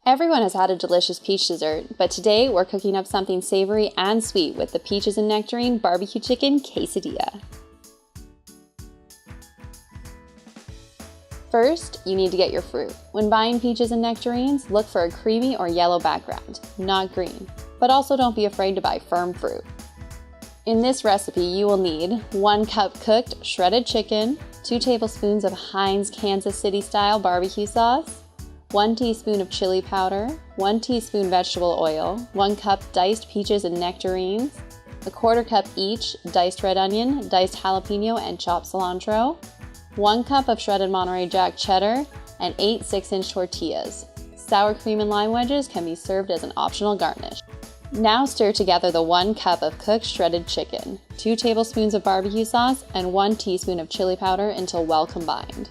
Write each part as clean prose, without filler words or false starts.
Everyone has had a delicious peach dessert, but today we're cooking up something savory and sweet with the Peaches and Nectarine barbecue chicken quesadilla. First, you need to get your fruit. When buying peaches and nectarines, look for a creamy or yellow background, not green. But also don't be afraid to buy firm fruit. In this recipe, you will need 1 cup cooked shredded chicken, 2 tablespoons of Heinz Kansas City style barbecue sauce, 1 teaspoon of chili powder, 1 teaspoon vegetable oil, 1 cup diced peaches and nectarines, 1/4 cup each diced red onion, diced jalapeno, and chopped cilantro, 1 cup of shredded Monterey Jack cheddar, and 8 6-inch tortillas. Sour cream and lime wedges can be served as an optional garnish. Now stir together the 1 cup of cooked shredded chicken, 2 tablespoons of barbecue sauce, and 1 teaspoon of chili powder until well combined.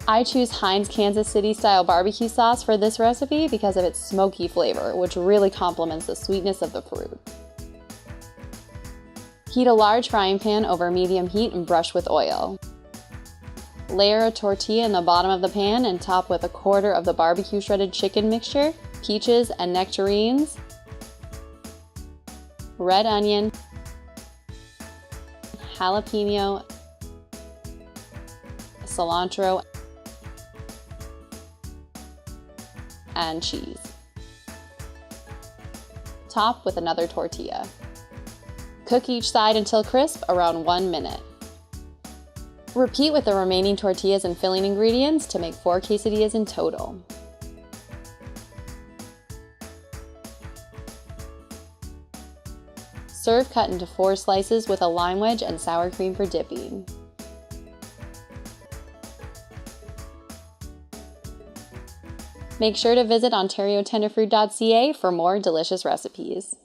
I choose Heinz Kansas City style barbecue sauce for this recipe because of its smoky flavor, which really complements the sweetness of the fruit. Heat a large frying pan over medium heat and brush with oil. Layer a tortilla in the bottom of the pan and top with 1/4 of the barbecue shredded chicken mixture, peaches and nectarines, red onion, jalapeno, cilantro, and cheese. Top with another tortilla. Cook each side until crisp, around 1 minute. Repeat with the remaining tortillas and filling ingredients to make 4 quesadillas in total. Serve cut into 4 slices with a lime wedge and sour cream for dipping. Make sure to visit OntarioTenderFruit.ca for more delicious recipes.